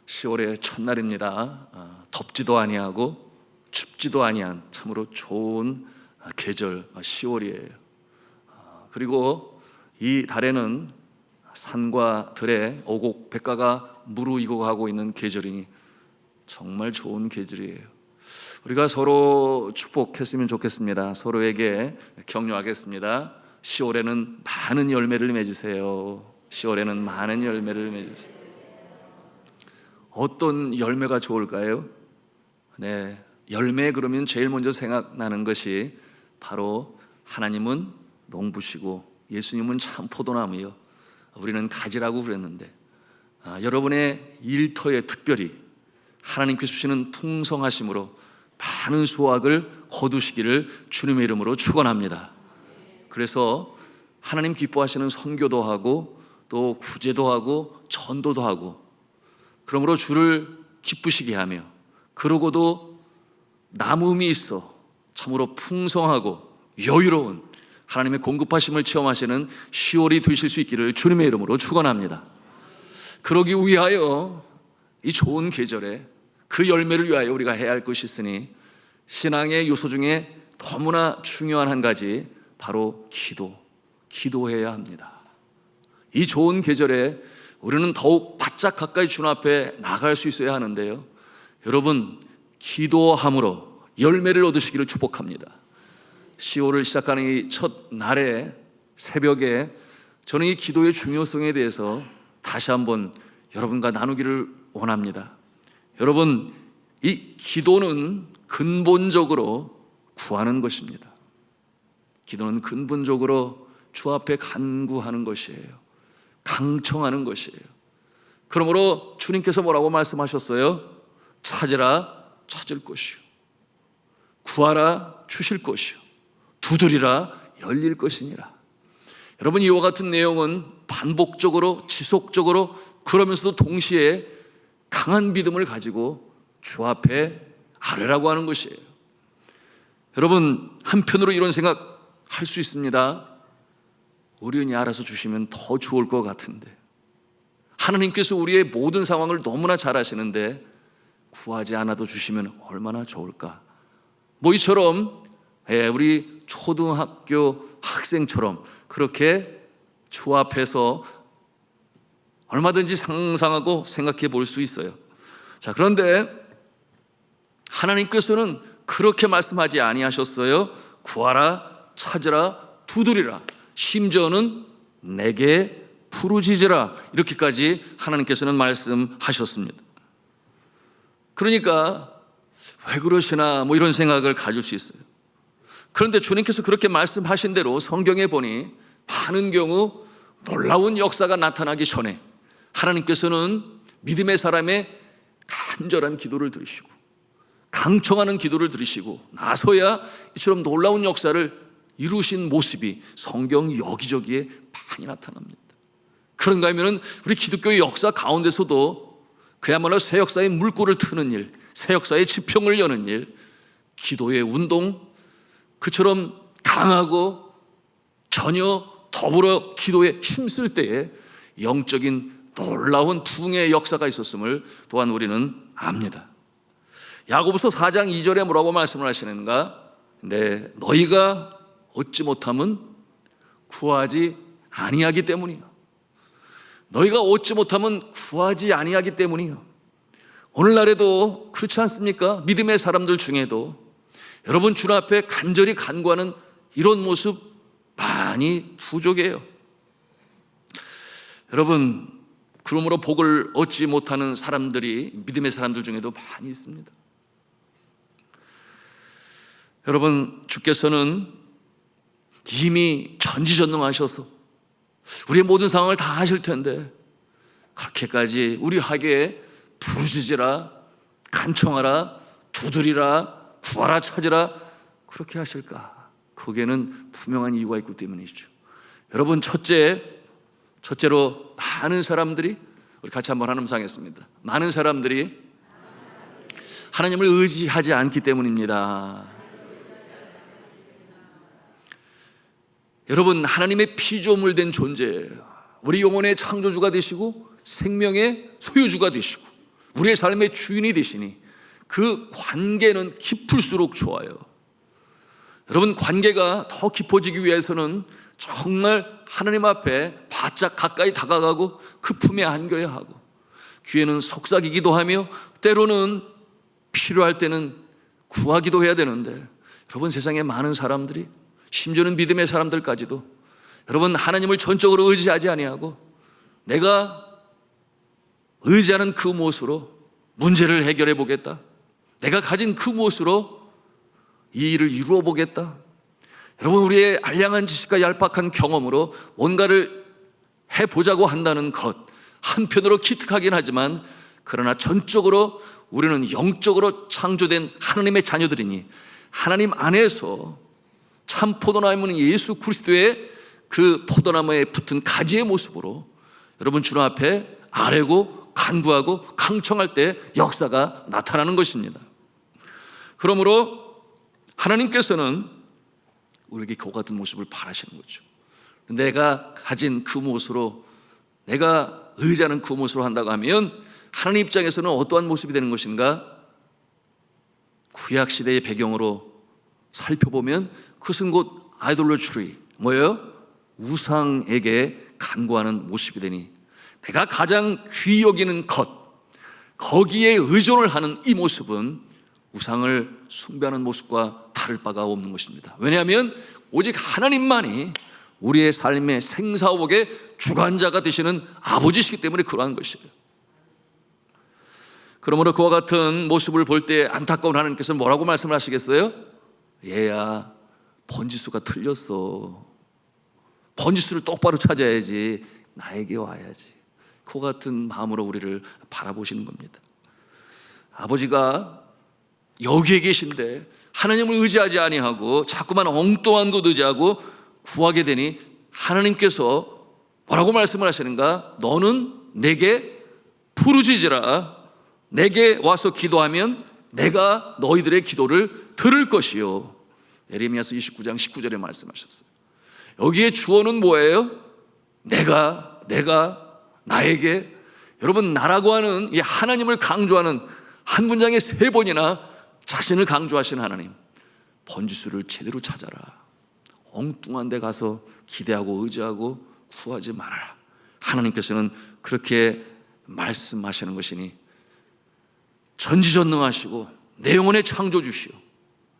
10월의 첫날입니다. 덥지도 아니하고 춥지도 아니한 참으로 좋은 계절 10월이에요. 그리고 이 달에는 산과 들에 오곡백과가 무르익어가고 있는 계절이니 정말 좋은 계절이에요. 우리가 서로 축복했으면 좋겠습니다. 서로에게 격려하겠습니다. 10월에는 많은 열매를 맺으세요. 10월에는 많은 열매를 맺으세요. 어떤 열매가 좋을까요? 네, 열매 그러면 제일 먼저 생각나는 것이 바로 하나님은 농부시고 예수님은 참 포도나무요, 우리는 가지라고 그랬는데, 여러분의 일터에 특별히 하나님께서 주시는 풍성하심으로 많은 수확을 거두시기를 주님의 이름으로 축원합니다. 그래서 하나님 기뻐하시는 선교도 하고 또 구제도 하고 전도도 하고, 그러므로 주를 기쁘시게 하며, 그러고도 남음이 있어 참으로 풍성하고 여유로운 하나님의 공급하심을 체험하시는 10월이 되실 수 있기를 주님의 이름으로 축원합니다. 그러기 위하여 이 좋은 계절에 그 열매를 위하여 우리가 해야 할 것이 있으니, 신앙의 요소 중에 너무나 중요한 한 가지, 바로 기도해야 합니다. 이 좋은 계절에 우리는 더욱 바짝 가까이 주님 앞에 나갈 수 있어야 하는데요, 여러분, 기도함으로 열매를 얻으시기를 축복합니다. 10월을 시작하는 이 첫 날에 새벽에 저는 이 기도의 중요성에 대해서 다시 한번 여러분과 나누기를 원합니다. 여러분, 이 기도는 근본적으로 구하는 것입니다. 기도는 근본적으로 주 앞에 간구하는 것이에요. 강청하는 것이에요. 그러므로 주님께서 뭐라고 말씀하셨어요? 찾으라 찾을 것이요, 구하라 주실 것이요, 두드리라 열릴 것이니라. 여러분, 이와 같은 내용은 반복적으로 지속적으로, 그러면서도 동시에 강한 믿음을 가지고 주 앞에 아뢰라고 하는 것이에요. 여러분, 한편으로 이런 생각 할 수 있습니다. 어련히 알아서 주시면 더 좋을 것 같은데, 하나님께서 우리의 모든 상황을 너무나 잘 아시는데 구하지 않아도 주시면 얼마나 좋을까. 뭐 이처럼 우리 초등학교 학생처럼 그렇게 주 앞에서 얼마든지 상상하고 생각해 볼 수 있어요. 자, 그런데 하나님께서는 그렇게 말씀하지 아니하셨어요. 구하라 찾으라 두드리라, 심지어는 내게 부르짖으라, 이렇게까지 하나님께서는 말씀하셨습니다. 그러니까 왜 그러시나 뭐 이런 생각을 가질 수 있어요. 그런데 주님께서 그렇게 말씀하신 대로 성경에 보니 많은 경우 놀라운 역사가 나타나기 전에 하나님께서는 믿음의 사람의 간절한 기도를 들으시고 강청하는 기도를 들으시고 나서야 이처럼 놀라운 역사를 이루신 모습이 성경 여기저기에 많이 나타납니다. 그런가 하면 우리 기독교의 역사 가운데서도 그야말로 새 역사의 물꼬를 트는 일, 새 역사의 지평을 여는 일, 기도의 운동, 그처럼 강하고 전혀 더불어 기도에 힘쓸 때에 영적인 놀라운 부흥의 역사가 있었음을 또한 우리는 압니다. 야고보서 4장 2절에 뭐라고 말씀을 하시는가? 네, 너희가 얻지 못함은 구하지 아니하기 때문이요. 너희가 얻지 못함은 구하지 아니하기 때문이요. 오늘날에도 그렇지 않습니까? 믿음의 사람들 중에도 여러분 주님 앞에 간절히 간구하는 이런 모습 많이 부족해요. 여러분, 그러므로 복을 얻지 못하는 사람들이 믿음의 사람들 중에도 많이 있습니다. 여러분, 주께서는 이미 전지전능하셔서 우리의 모든 상황을 다 아실 텐데 그렇게까지 우리에게 부르짖으라, 간청하라, 두드리라, 구하라, 찾으라 그렇게 하실까? 거기에는 분명한 이유가 있기 때문이죠. 여러분, 첫째로 많은 사람들이, 우리 같이 한번 하나 묵상하겠습니다. 많은 사람들이 하나님을 의지하지 않기 때문입니다. 여러분, 하나님의 피조물 된 존재예요. 우리 영혼의 창조주가 되시고 생명의 소유주가 되시고 우리의 삶의 주인이 되시니 그 관계는 깊을수록 좋아요. 여러분, 관계가 더 깊어지기 위해서는 정말 하나님 앞에 바짝 가까이 다가가고 그 품에 안겨야 하고, 귀에는 속삭이기도 하며 때로는 필요할 때는 구하기도 해야 되는데, 여러분, 세상에 많은 사람들이, 심지어는 믿음의 사람들까지도 여러분, 하나님을 전적으로 의지하지 아니하고 내가 의지하는 그 무엇으로 문제를 해결해 보겠다, 내가 가진 그 무엇으로 이 일을 이루어 보겠다. 여러분, 우리의 알량한 지식과 얄팍한 경험으로 뭔가를 해보자고 한다는 것, 한편으로 기특하긴 하지만 그러나 전적으로 우리는 영적으로 창조된 하나님의 자녀들이니 하나님 안에서 참 포도나무는 예수 그리스도의 그 포도나무에 붙은 가지의 모습으로 여러분 주님 앞에 아뢰고 간구하고 강청할 때 역사가 나타나는 것입니다. 그러므로 하나님께서는 우리에게 그와 같은 모습을 바라시는 거죠. 내가 가진 그 모습으로, 내가 의지하는 그 모습으로 한다고 하면 하나님 입장에서는 어떠한 모습이 되는 것인가? 구약시대의 배경으로 살펴보면 그것은 곧 아이돌로트리, 뭐예요? 우상에게 간구하는 모습이 되니 내가 가장 귀히 여기는 것, 거기에 의존을 하는 이 모습은 우상을 숭배하는 모습과 다를 바가 없는 것입니다. 왜냐하면 오직 하나님만이 우리의 삶의 생사옥의 주관자가 되시는 아버지시기 때문에 그러한 것이에요. 그러므로 그와 같은 모습을 볼 때 안타까운 하나님께서 뭐라고 말씀을 하시겠어요? 얘야, 번지수가 틀렸어. 번지수를 똑바로 찾아야지. 나에게 와야지. 그와 같은 마음으로 우리를 바라보시는 겁니다. 아버지가 여기에 계신데 하나님을 의지하지 아니하고 자꾸만 엉뚱한 것 의지하고 구하게 되니 하나님께서 뭐라고 말씀을 하시는가? 너는 내게 부르짖으라. 내게 와서 기도하면 내가 너희들의 기도를 들을 것이요. 예레미야서 29장 19절에 말씀하셨어요. 여기에 주어는 뭐예요? 내가 나에게. 여러분, 나라고 하는 이 하나님을 강조하는 한 문장에 3번이나 자신을 강조하신 하나님. 번지수를 제대로 찾아라. 엉뚱한 데 가서 기대하고 의지하고 구하지 말아라. 하나님께서는 그렇게 말씀하시는 것이니 전지전능하시고 내 영혼의 창조주시오,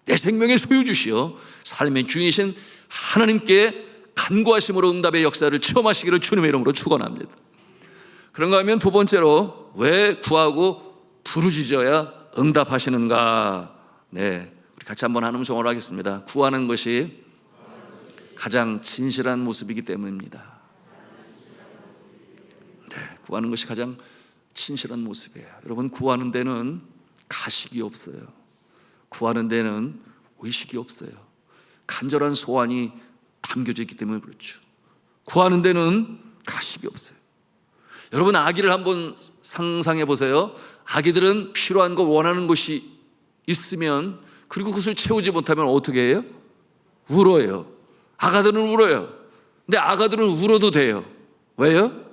내 생명의 소유주시오, 삶의 주인이신 하나님께 간구하심으로 응답의 역사를 체험하시기를 주님의 이름으로 축원합니다. 그런가 하면 두 번째로, 왜 구하고 부르짖어야 응답하시는가? 네, 우리 같이 한번 한 음성으로 하겠습니다. 구하는 것이 가장 진실한 모습이기 때문입니다. 네, 구하는 것이 가장 진실한 모습이에요. 여러분, 구하는 데는 가식이 없어요. 구하는 데는 의식이 없어요. 간절한 소원이 담겨져 있기 때문에 그렇죠. 구하는 데는 가식이 없어요. 여러분, 아기를 한번 상상해 보세요. 아기들은 필요한 거, 원하는 것이 있으면, 그리고 그것을 채우지 못하면 어떻게 해요? 울어요. 아가들은 울어요. 근데 아가들은 울어도 돼요. 왜요?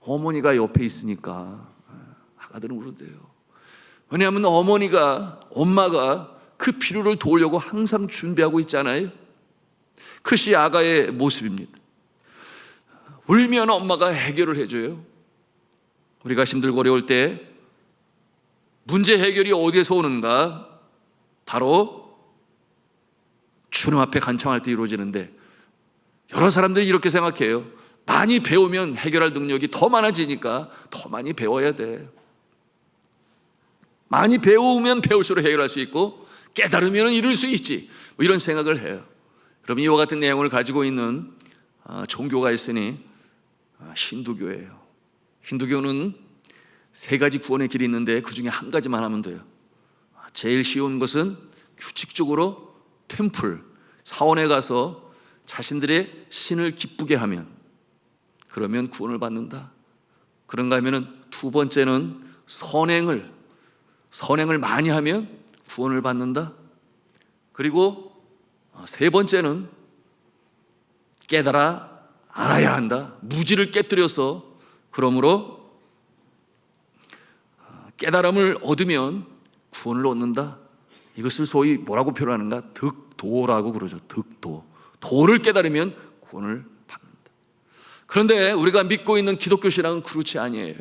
어머니가 옆에 있으니까. 아가들은 울어도 돼요. 왜냐하면 엄마가 그 필요를 도우려고 항상 준비하고 있잖아요. 그것이 아가의 모습입니다. 울면 엄마가 해결을 해줘요. 우리가 힘들고 어려울 때 문제 해결이 어디에서 오는가? 바로 주님 앞에 간청할 때 이루어지는데, 여러 사람들이 이렇게 생각해요. 많이 배우면 해결할 능력이 더 많아지니까 더 많이 배워야 돼. 많이 배우면 배울수록 해결할 수 있고 깨달으면 이룰 수 있지, 뭐 이런 생각을 해요. 그럼 이와 같은 내용을 가지고 있는 종교가 있으니 힌두교예요. 힌두교는 3가지 구원의 길이 있는데 그 중에 한 가지만 하면 돼요. 제일 쉬운 것은 규칙적으로 템플, 사원에 가서 자신들의 신을 기쁘게 하면, 그러면 구원을 받는다. 그런가 하면은 두 번째는 선행을 많이 하면 구원을 받는다. 그리고 3번째는 깨달아 알아야 한다. 무지를 깨뜨려서 그러므로 깨달음을 얻으면 구원을 얻는다. 이것을 소위 뭐라고 표현하는가? 득도라고 그러죠. 득도. 도를 깨달으면 구원을 받는다. 그런데 우리가 믿고 있는 기독교 신앙은 그렇지 아니에요.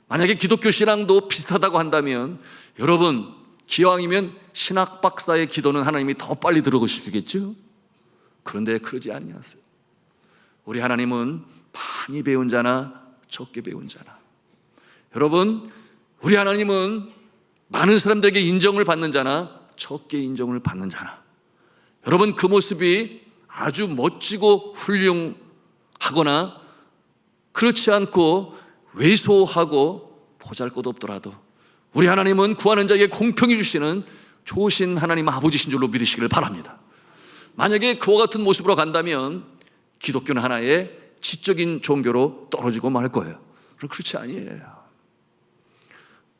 만약에 기독교 신앙도 비슷하다고 한다면 여러분, 기왕이면 신학 박사의 기도는 하나님이 더 빨리 들어주시겠죠? 그런데 그러지 아니하세요. 우리 하나님은 많이 배운 자나 적게 배운 자나, 여러분, 우리 하나님은 많은 사람들에게 인정을 받는 자나 적게 인정을 받는 자나, 여러분, 그 모습이 아주 멋지고 훌륭하거나 그렇지 않고 왜소하고 보잘것없더라도 우리 하나님은 구하는 자에게 공평히 주시는 좋으신 하나님 아버지신 줄로 믿으시기를 바랍니다. 만약에 그와 같은 모습으로 간다면 기독교는 하나의 지적인 종교로 떨어지고 말 거예요. 그렇지 아니에요.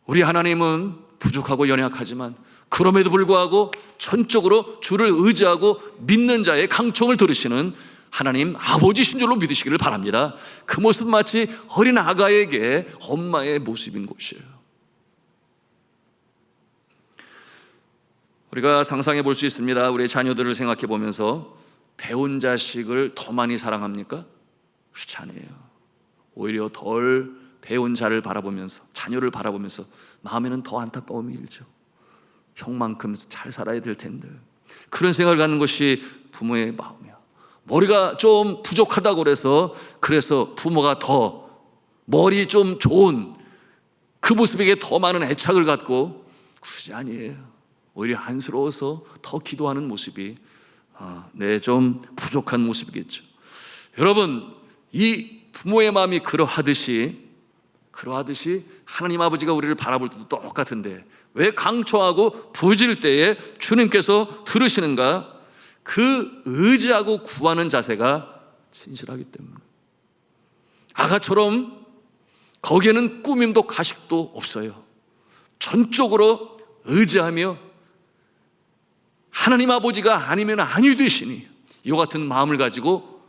우리 하나님은 부족하고 연약하지만 그럼에도 불구하고 전적으로 주를 의지하고 믿는 자의 강청을 들으시는 하나님 아버지신 줄로 믿으시기를 바랍니다. 그 모습 마치 어린 아가에게 엄마의 모습인 것이에요. 우리가 상상해 볼 수 있습니다. 우리의 자녀들을 생각해 보면서 배운 자식을 더 많이 사랑합니까? 그렇지 않아요. 오히려 덜 배운 자를 바라보면서, 자녀를 바라보면서 마음에는 더 안타까움이 일죠. 형만큼 잘 살아야 될 텐데. 그런 생각을 갖는 것이 부모의 마음이야. 머리가 좀 부족하다고 그래서 부모가 더 머리 좀 좋은 그 모습에게 더 많은 애착을 갖고, 그러지 아니에요. 오히려 안쓰러워서 더 기도하는 모습이 좀 부족한 모습이겠죠. 여러분, 이 부모의 마음이 그러하듯이 하나님 아버지가 우리를 바라볼 때도 똑같은데 왜 강초하고 부어질 때에 주님께서 들으시는가? 그 의지하고 구하는 자세가 진실하기 때문에. 아가처럼 거기에는 꾸밈도 가식도 없어요. 전적으로 의지하며 하나님 아버지가 아니면 아니 되시니 이와 같은 마음을 가지고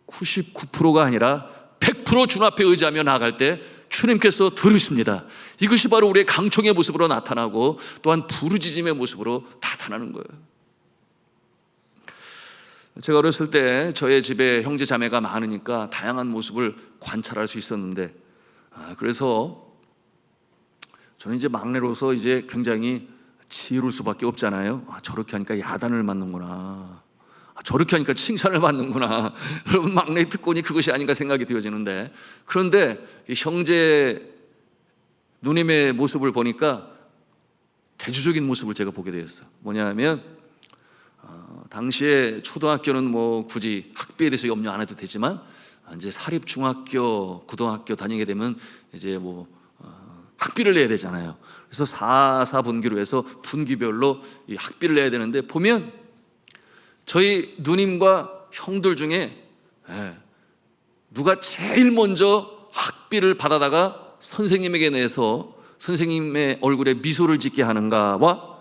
99%가 아니라 100% 주님 앞에 의지하며 나아갈 때 주님께서 들으십니다. 이것이 바로 우리의 강청의 모습으로 나타나고 또한 부르짖음의 모습으로 나타나는 거예요. 제가 어렸을 때 저의 집에 형제 자매가 많으니까 다양한 모습을 관찰할 수 있었는데, 그래서 저는 이제 막내로서 이제 굉장히 지혜로울 수밖에 없잖아요. 저렇게 하니까 야단을 맞는구나, 저렇게 하니까 칭찬을 받는구나. 여러분, 막내의 특권이 그것이 아닌가 생각이 되어지는데, 그런데 이 형제 누님의 모습을 보니까 대조적인 모습을 제가 보게 되었어요. 뭐냐면 당시에 초등학교는 뭐 굳이 학비에 대해서 염려 안 해도 되지만 이제 사립 중학교, 고등학교 다니게 되면 이제 학비를 내야 되잖아요. 그래서 4분기로 해서 분기별로 이 학비를 내야 되는데, 보면 저희 누님과 형들 중에 누가 제일 먼저 학비를 받아다가 선생님에게 내서 선생님의 얼굴에 미소를 짓게 하는가와,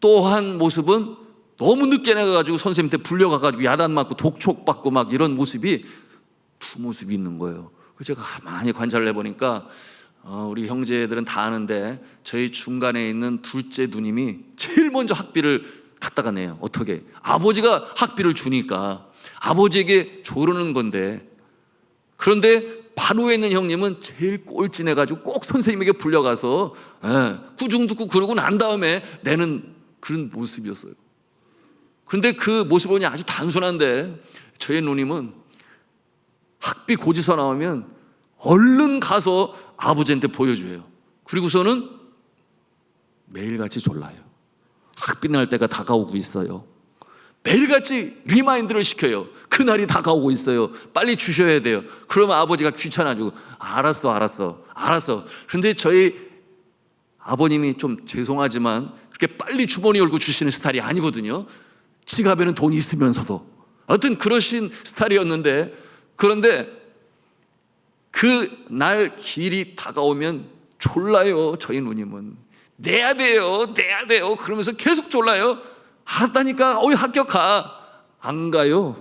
또 한 모습은 너무 늦게 내가지고 선생님한테 불려가가지고 야단 맞고 독촉받고 막 이런 모습이 두 모습이 있는 거예요. 그래서 제가 가만히 관찰을 해보니까 우리 형제들은 다 아는데 저희 중간에 있는 둘째 누님이 제일 먼저 학비를 갖다가 내요. 어떻게? 아버지가 학비를 주니까 아버지에게 조르는 건데, 그런데 바로 위에 있는 형님은 제일 꼴찌내가지고 꼭 선생님에게 불려가서 꾸중 듣고 그러고 난 다음에 내는 그런 모습이었어요. 그런데 그 모습을 보니 아주 단순한데, 저희 누님은 학비 고지서 나오면 얼른 가서 아버지한테 보여줘요. 그리고서는 매일같이 졸라요. 학비 날 때가 다가오고 있어요. 매일같이 리마인드를 시켜요. 그날이 다가오고 있어요. 빨리 주셔야 돼요. 그러면 아버지가 귀찮아지고 알았어. 그런데 저희 아버님이 좀 죄송하지만 그렇게 빨리 주머니 열고 주시는 스타일이 아니거든요. 지갑에는 돈이 있으면서도 어떤 그러신 스타일이었는데, 그런데 그 날 길이 다가오면 졸라요. 저희 누님은 내야 돼요 그러면서 계속 졸라요. 알았다니까, 학교 가. 안 가요.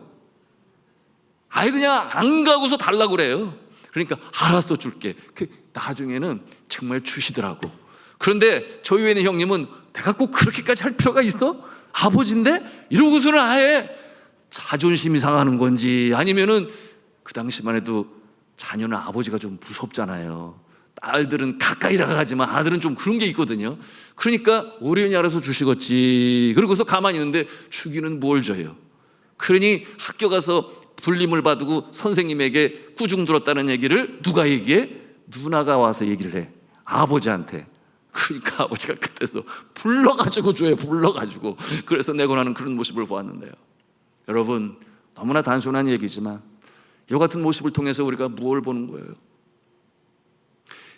아예 그냥 안 가고서 달라고 그래요. 그러니까 알았어 줄게. 나중에는 정말 주시더라고. 그런데 저희 외에 있는 형님은 내가 꼭 그렇게까지 할 필요가 있어? 아버지인데? 이러고서는 아예 자존심이 상하는 건지, 아니면은 그 당시만 해도 자녀는 아버지가 좀 무섭잖아요. 딸들은 가까이 다가가지만 아들은 좀 그런 게 있거든요. 그러니까 어련히 알아서 주시겠지. 그러고서 가만히 있는데 주기는 뭘 줘요? 그러니 학교 가서 불림을 받고 선생님에게 꾸중 들었다는 얘기를 누가 얘기해? 누나가 와서 얘기를 해. 아버지한테. 그러니까 아버지가 그때서 불러가지고 줘요. 불러가지고. 그래서 내고 나는 그런 모습을 보았는데요. 여러분, 너무나 단순한 얘기지만 이와 같은 모습을 통해서 우리가 무엇을 보는 거예요?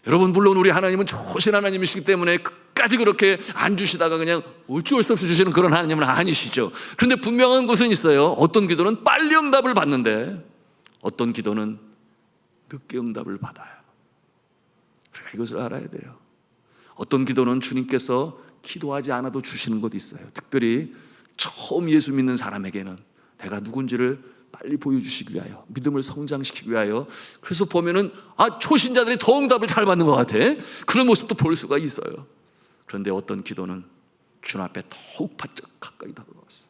여러분, 물론 우리 하나님은 좋으신 하나님이시기 때문에 끝까지 그렇게 안 주시다가 그냥 어쩔 수 없이 주시는 그런 하나님은 아니시죠. 그런데 분명한 것은 있어요. 어떤 기도는 빨리 응답을 받는데 어떤 기도는 늦게 응답을 받아요. 우리가 이것을 알아야 돼요. 어떤 기도는 주님께서 기도하지 않아도 주시는 것도 있어요. 특별히 처음 예수 믿는 사람에게는 내가 누군지를 빨리 보여주시기 위하여, 믿음을 성장시키기 위하여. 그래서 보면은 초신자들이 더 응답을 잘 받는 것 같아. 그런 모습도 볼 수가 있어요. 그런데 어떤 기도는 주님 앞에 더욱 바짝 가까이 다가갔어.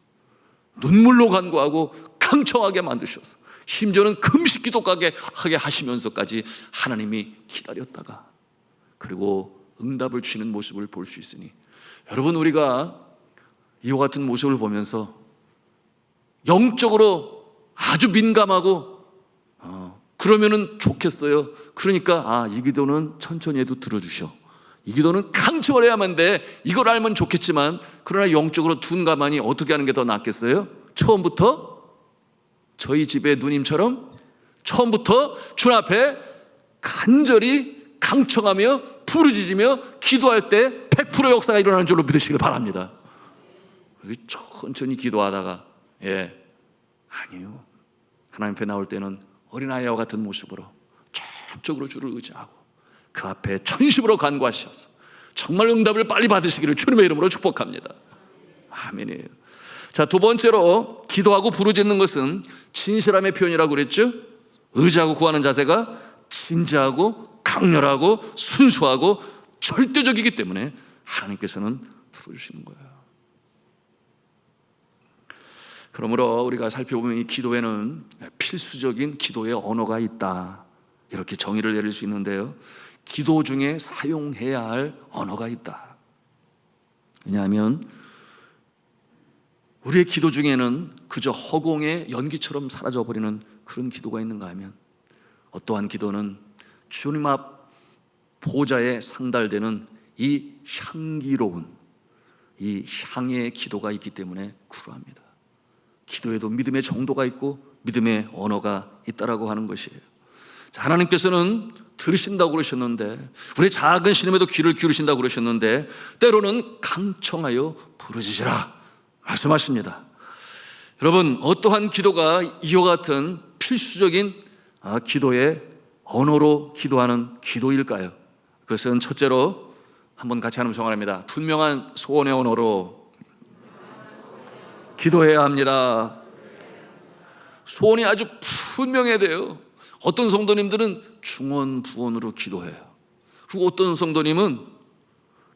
눈물로 간구하고 강청하게 만드셔서, 심지어는 금식 기도하게 하시면서까지 하나님이 기다렸다가 그리고 응답을 주시는 모습을 볼 수 있으니, 여러분, 우리가 이와 같은 모습을 보면서 영적으로 아주 민감하고 그러면은 좋겠어요. 그러니까 이 기도는 천천히 해도 들어주셔. 이 기도는 강청을 해야만 돼. 이걸 알면 좋겠지만, 그러나 영적으로 둔감하니 어떻게 하는 게 더 낫겠어요? 처음부터 저희 집의 누님처럼 처음부터 주님 앞에 간절히 강청하며 부르짖으며 기도할 때 100% 역사가 일어나는 줄로 믿으시길 바랍니다. 천천히 기도하다가 아니요, 하나님 앞에 나올 때는 어린아이와 같은 모습으로 전적으로 주를 의지하고 그 앞에 전심으로 간구하셔서 정말 응답을 빨리 받으시기를 주님의 이름으로 축복합니다. 아멘이에요. 자, 두 번째로 기도하고 부르짖는 것은 진실함의 표현이라고 그랬죠. 의지하고 구하는 자세가 진지하고 강렬하고 순수하고 절대적이기 때문에 하나님께서는 들어주시는 거예요. 그러므로 우리가 살펴보면 이 기도에는 필수적인 기도의 언어가 있다, 이렇게 정의를 내릴 수 있는데요. 기도 중에 사용해야 할 언어가 있다. 왜냐하면 우리의 기도 중에는 그저 허공의 연기처럼 사라져버리는 그런 기도가 있는가 하면, 어떠한 기도는 주님 앞 보좌에 상달되는 이 향기로운 이 향의 기도가 있기 때문에 그러합니다. 기도에도 믿음의 정도가 있고 믿음의 언어가 있다라고 하는 것이에요. 자, 하나님께서는 들으신다고 그러셨는데, 우리 작은 신음에도 귀를 기울이신다고 그러셨는데, 때로는 강청하여 부르짖으라 말씀하십니다. 여러분, 어떠한 기도가 이와 같은 필수적인 기도의 언어로 기도하는 기도일까요? 그것은 첫째로 한번 같이 하는 성화합니다. 분명한 소원의 언어로 기도해야 합니다. 소원이 아주 분명해야 돼요. 어떤 성도님들은 중언부언으로 기도해요. 그리고 어떤 성도님은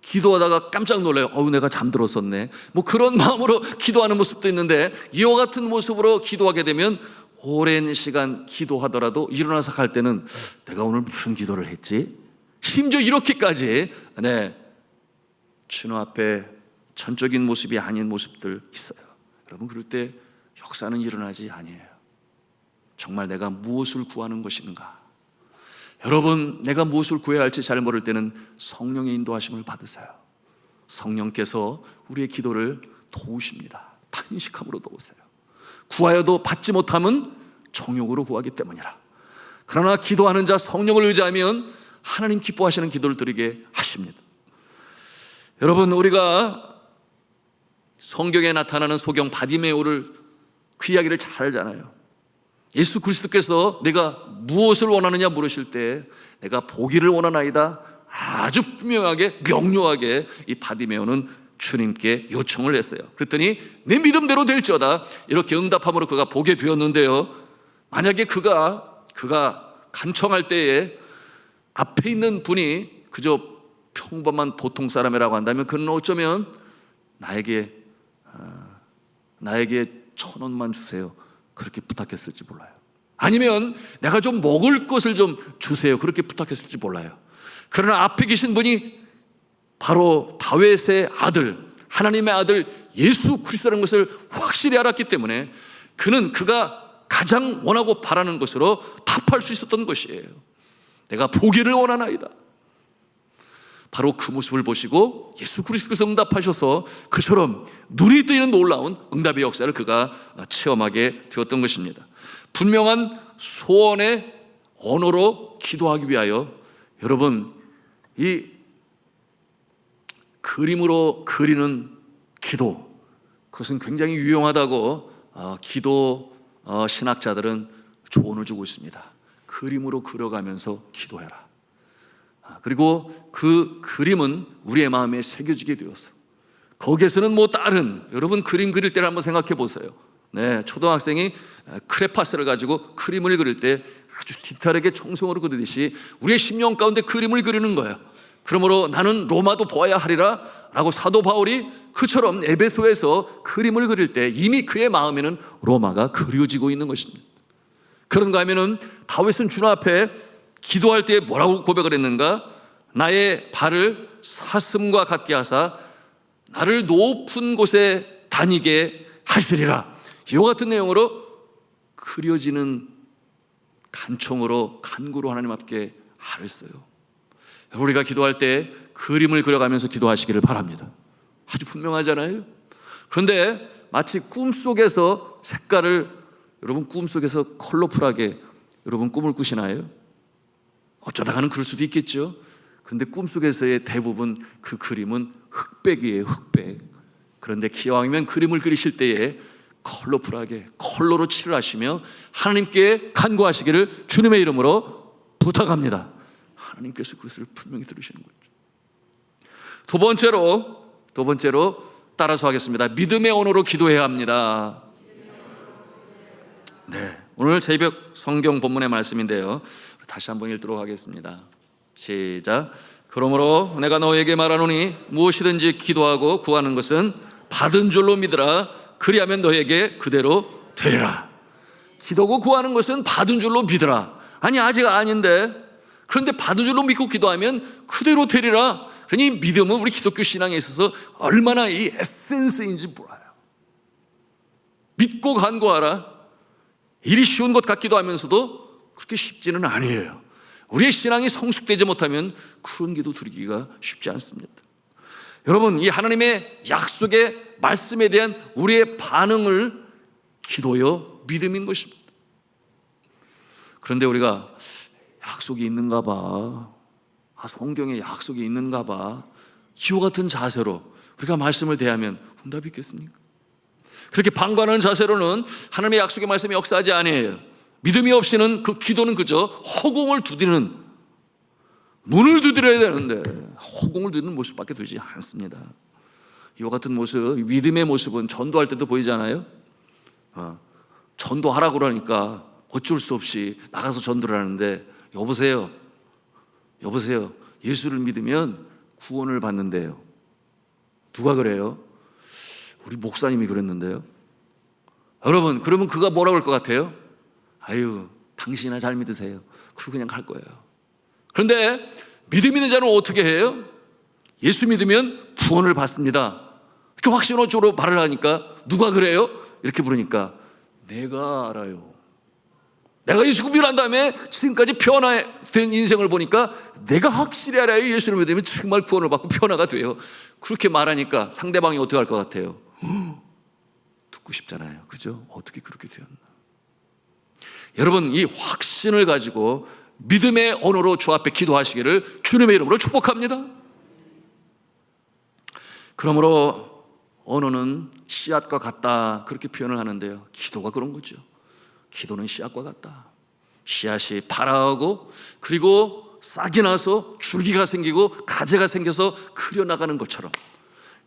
기도하다가 깜짝 놀라요. 내가 잠들었었네. 그런 마음으로 기도하는 모습도 있는데, 이와 같은 모습으로 기도하게 되면 오랜 시간 기도하더라도 일어나서 갈 때는 내가 오늘 무슨 기도를 했지? 심지어 이렇게까지 주님 앞에 전적인 모습이 아닌 모습들 있어요. 여러분, 그럴 때 역사는 일어나지 아니에요. 정말 내가 무엇을 구하는 것인가? 여러분, 내가 무엇을 구해야 할지 잘 모를 때는 성령의 인도하심을 받으세요. 성령께서 우리의 기도를 도우십니다. 탄식함으로 도우세요. 구하여도 받지 못함은 정욕으로 구하기 때문이라. 그러나 기도하는 자, 성령을 의지하면 하나님 기뻐하시는 기도를 드리게 하십니다. 여러분, 우리가 성경에 나타나는 소경 바디메오를, 그 이야기를 잘 알잖아요. 예수 그리스도께서 내가 무엇을 원하느냐 물으실 때 내가 보기를 원하나이다, 아주 분명하게 명료하게 이 바디메오는 주님께 요청을 했어요. 그랬더니 내 믿음대로 될지어다 이렇게 응답함으로 그가 보게 되었는데요, 만약에 그가 간청할 때에 앞에 있는 분이 그저 평범한 보통 사람이라고 한다면 그는 어쩌면 나에게 1,000원만 주세요 그렇게 부탁했을지 몰라요. 아니면 내가 좀 먹을 것을 좀 주세요 그렇게 부탁했을지 몰라요. 그러나 앞에 계신 분이 바로 다윗의 아들, 하나님의 아들 예수 그리스도라는 것을 확실히 알았기 때문에 그가 가장 원하고 바라는 것으로 답할 수 있었던 것이에요. 내가 보기를 원하나이다. 바로 그 모습을 보시고 예수 그리스도께서 응답하셔서 그처럼 눈이 뜨이는 놀라운 응답의 역사를 그가 체험하게 되었던 것입니다. 분명한 소원의 언어로 기도하기 위하여 여러분, 이 그림으로 그리는 기도, 그것은 굉장히 유용하다고 기도 신학자들은 조언을 주고 있습니다. 그림으로 그려가면서 기도해라. 그리고 그 그림은 우리의 마음에 새겨지게 되어서 거기에서는 다른, 여러분 그림 그릴 때를 한번 생각해 보세요. 네, 초등학생이 크레파스를 가지고 그림을 그릴 때 아주 디테일하게 청송으로 그리듯이 우리의 심령 가운데 그림을 그리는 거예요. 그러므로 나는 로마도 보아야 하리라 라고 사도 바울이 그처럼 에베소에서 그림을 그릴 때 이미 그의 마음에는 로마가 그려지고 있는 것입니다. 그런가 하면은 다윗은 주님 앞에 기도할 때 뭐라고 고백을 했는가? 나의 발을 사슴과 같게 하사 나를 높은 곳에 다니게 하시리라. 이와 같은 내용으로 그려지는 간청으로 간구로 하나님 앞에 하랬어요. 우리가 기도할 때 그림을 그려가면서 기도하시기를 바랍니다. 아주 분명하잖아요. 그런데 마치 꿈속에서 색깔을, 여러분 꿈속에서 컬러풀하게 여러분 꿈을 꾸시나요? 어쩌다가는 그럴 수도 있겠죠. 그런데 꿈속에서의 대부분 그 그림은 흑백이에요. 흑백. 그런데 기왕이면 그림을 그리실 때에 컬러풀하게 컬러로 칠을 하시며 하나님께 간구하시기를 주님의 이름으로 부탁합니다. 하나님께서 그것을 분명히 들으시는 거죠. 두 번째로 따라서 하겠습니다. 믿음의 언어로 기도해야 합니다. 네, 오늘 새벽 성경 본문의 말씀인데요, 다시 한번 읽도록 하겠습니다. 시작. 그러므로 내가 너에게 말하노니 무엇이든지 기도하고 구하는 것은 받은 줄로 믿으라. 그리하면 너에게 그대로 되리라. 기도하고 구하는 것은 받은 줄로 믿으라. 아니 아직 아닌데, 그런데 받은 줄로 믿고 기도하면 그대로 되리라. 그러니 믿음은 우리 기독교 신앙에 있어서 얼마나 이 에센스인지 몰라요. 믿고 간구하라. 일이 쉬운 것 같기도 하면서도 그렇게 쉽지는 아니에요. 우리의 신앙이 성숙되지 못하면 그런 기도 드리기가 쉽지 않습니다. 여러분, 이 하나님의 약속의 말씀에 대한 우리의 반응을 기도요, 믿음인 것입니다. 그런데 우리가 약속이 있는가 봐, 성경에 약속이 있는가 봐, 이와 같은 자세로 우리가 말씀을 대하면 응답이 있겠습니까? 그렇게 방관하는 자세로는 하나님의 약속의 말씀이 역사하지 아니에요. 믿음이 없이는 그 기도는 그저 허공을 두드리는, 문을 두드려야 되는데 허공을 두드리는 모습밖에 되지 않습니다. 이와 같은 모습, 믿음의 모습은 전도할 때도 보이잖아요. 전도하라고 그러니까 어쩔 수 없이 나가서 전도를 하는데, 여보세요, 예수를 믿으면 구원을 받는데요. 누가 그래요? 우리 목사님이 그랬는데요. 여러분, 그러면 그가 뭐라고 할 것 같아요? 아유, 당신이나 잘 믿으세요. 그리고 그냥 갈 거예요. 그런데 믿음 있는 자는 어떻게 해요? 예수 믿으면 구원을 받습니다. 이렇게 확신호적으로 말을 하니까 누가 그래요? 이렇게 부르니까 내가 알아요. 내가 예수 믿고 난 다음에 지금까지 변화된 인생을 보니까 내가 확실히 알아요. 예수를 믿으면 정말 구원을 받고 변화가 돼요. 그렇게 말하니까 상대방이 어떻게 할 것 같아요? 듣고 싶잖아요. 그죠? 어떻게 그렇게 되었나? 여러분, 이 확신을 가지고 믿음의 언어로 주 앞에 기도하시기를 주님의 이름으로 축복합니다. 그러므로 언어는 씨앗과 같다, 그렇게 표현을 하는데요, 기도가 그런 거죠. 기도는 씨앗과 같다. 씨앗이 발아하고 그리고 싹이 나서 줄기가 생기고 가지가 생겨서 크려나가는 것처럼,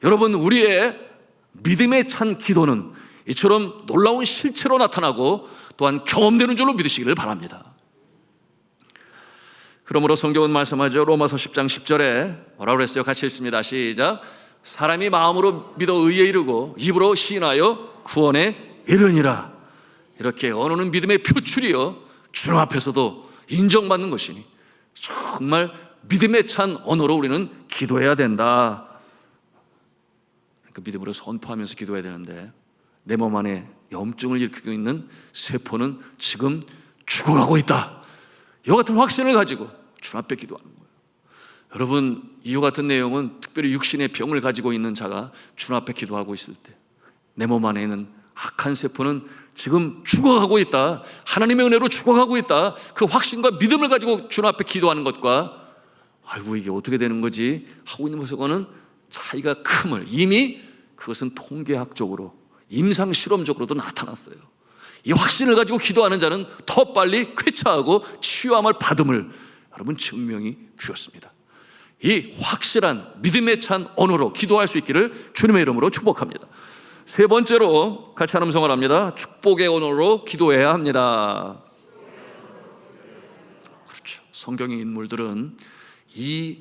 여러분, 우리의 믿음에 찬 기도는 이처럼 놀라운 실체로 나타나고 또한 경험되는 줄로 믿으시기를 바랍니다. 그러므로 성경은 말씀하죠. 로마서 10장 10절에 뭐라고 그랬어요? 같이 읽습니다. 시작. 사람이 마음으로 믿어 의에 이르고 입으로 시인하여 구원에 이르니라. 이렇게 언어는 믿음의 표출이요 주님 앞에서도 인정받는 것이니 정말 믿음에 찬 언어로 우리는 기도해야 된다. 그 믿음으로 선포하면서 기도해야 되는데 내 몸 안에 염증을 일으키고 있는 세포는 지금 죽어가고 있다. 이와 같은 확신을 가지고 주님 앞에 기도하는 거예요. 여러분, 이와 같은 내용은 특별히 육신의 병을 가지고 있는 자가 주님 앞에 기도하고 있을 때 내 몸 안에 있는 악한 세포는 지금 죽어가고 있다. 하나님의 은혜로 죽어가고 있다. 그 확신과 믿음을 가지고 주님 앞에 기도하는 것과 아이고 이게 어떻게 되는 거지 하고 있는 것과는 차이가 큼을 이미 그것은 통계학적으로 임상 실험적으로도 나타났어요. 이 확신을 가지고 기도하는 자는 더 빨리 쾌차하고 치유함을 받음을 여러분 증명이 되었습니다. 이 확실한 믿음에 찬 언어로 기도할 수 있기를 주님의 이름으로 축복합니다. 세 번째로 같이 하나님 성원합니다. 축복의 언어로 기도해야 합니다. 그렇죠. 성경의 인물들은 이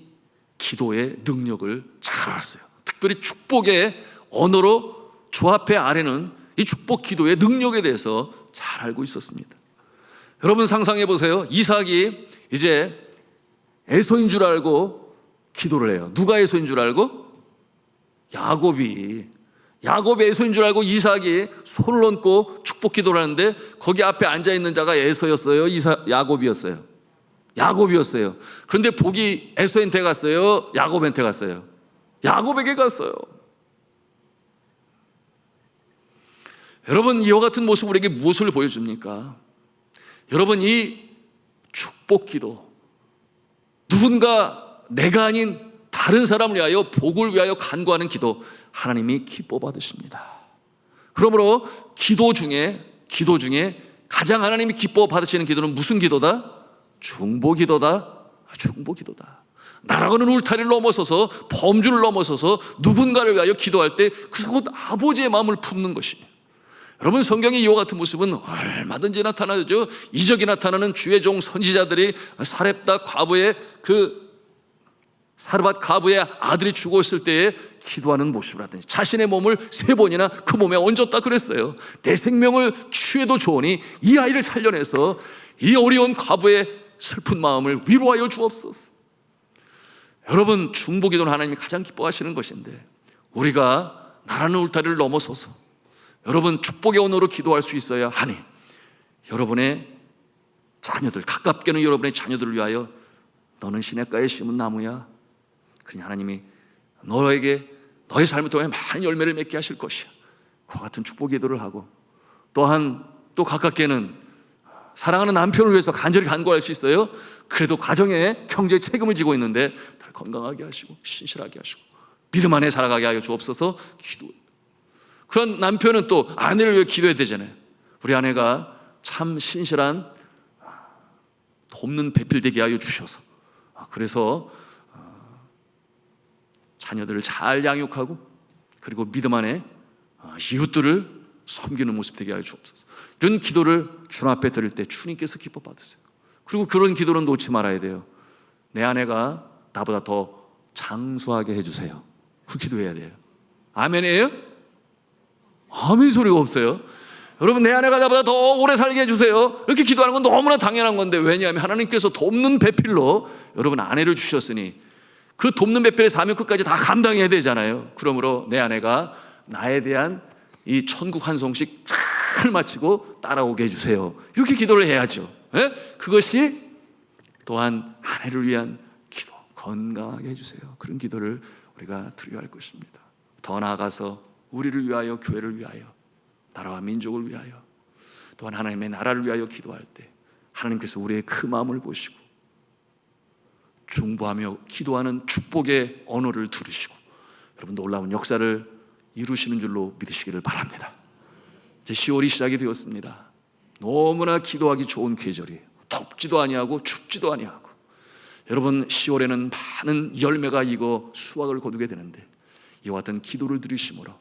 기도의 능력을 잘 알았어요. 특별히 축복의 언어로 조합해 아래는 이 축복 기도의 능력에 대해서 잘 알고 있었습니다. 여러분 상상해 보세요. 이삭이 이제 에서인 줄 알고 기도를 해요. 누가 에서인 줄 알고? 야곱이 에서인 줄 알고 이삭이 손을 얹고 축복 기도를 하는데 거기 앞에 앉아있는 자가 에서였어요? 야곱이었어요? 야곱이었어요. 그런데 복이 에서한테 갔어요? 야곱한테 갔어요? 야곱에게 갔어요. 여러분 이와 같은 모습 우리에게 무엇을 보여줍니까? 여러분 이 축복 기도 누군가 내가 아닌 다른 사람을 위하여 복을 위하여 간구하는 기도 하나님이 기뻐 받으십니다. 그러므로 기도 중에 가장 하나님이 기뻐 받으시는 기도는 무슨 기도다? 중보기도다. 중보기도다. 나라고는 울타리를 넘어서서 범주를 넘어서서 누군가를 위하여 기도할 때 그것 아버지의 마음을 품는 것이에요. 여러분 성경의 이와 같은 모습은 얼마든지 나타나죠. 이적이 나타나는 주의 종 선지자들이 사렙다 과부의 사르밧 과부의 아들이 죽었을 때에 기도하는 모습이라든지 자신의 몸을 3번이나 그 몸에 얹었다 그랬어요. 내 생명을 취해도 좋으니 이 아이를 살려내서 이 어려운 과부의 슬픈 마음을 위로하여 주옵소서. 여러분 중보기도는 하나님이 가장 기뻐하시는 것인데 우리가 나라는 울타리를 넘어서서 여러분 축복의 언어로 기도할 수 있어야 하니 여러분의 자녀들 가깝게는 여러분의 자녀들을 위하여 너는 시냇가에 심은 나무야. 그냥 하나님이 너에게 너의 삶을 통해 많은 열매를 맺게 하실 것이야. 그와 같은 축복 기도를 하고 또한 또 가깝게는 사랑하는 남편을 위해서 간절히 간구할 수 있어요. 그래도 가정에 경제 책임을 지고 있는데 더 건강하게 하시고 신실하게 하시고 믿음 안에 살아가게 하여 주옵소서. 기도. 그런 남편은 또 아내를 위해 기도해야 되잖아요. 우리 아내가 참 신실한 돕는 배필되게 하여 주셔서 그래서 자녀들을 잘 양육하고 그리고 믿음 안에 이웃들을 섬기는 모습 되게 하여 주옵소서. 이런 기도를 주님 앞에 드릴 때 주님께서 기뻐 받으세요. 그리고 그런 기도는 놓지 말아야 돼요. 내 아내가 나보다 더 장수하게 해주세요. 그 기도해야 돼요. 아멘이에요? 아멘 소리가 없어요. 여러분 내 아내가 나보다 더 오래 살게 해주세요. 이렇게 기도하는 건 너무나 당연한 건데 왜냐하면 하나님께서 돕는 배필로 여러분 아내를 주셨으니 그 돕는 배필의 사명 끝까지 다 감당해야 되잖아요. 그러므로 내 아내가 나에 대한 이 천국 한 송씩 잘 마치고 따라오게 해주세요. 이렇게 기도를 해야죠. 예? 그것이 또한 아내를 위한 기도, 건강하게 해주세요. 그런 기도를 우리가 드려야 할 것입니다. 더 나아가서 우리를 위하여, 교회를 위하여, 나라와 민족을 위하여, 또한 하나님의 나라를 위하여 기도할 때 하나님께서 우리의 그 마음을 보시고 중보하며 기도하는 축복의 언어를 들으시고 여러분 놀라운 역사를 이루시는 줄로 믿으시기를 바랍니다. 이제 10월이 시작이 되었습니다. 너무나 기도하기 좋은 계절이에요. 덥지도 아니하고 춥지도 아니하고 여러분 10월에는 많은 열매가 익어 수확을 거두게 되는데 이와 같은 기도를 들으심으로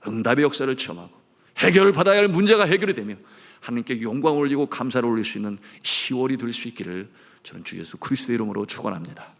응답의 역사를 체험하고 해결을 받아야 할 문제가 해결이 되며 하나님께 영광을 올리고 감사를 올릴 수 있는 10월이 될 수 있기를 저는 주 예수 그리스도의 이름으로 축원합니다.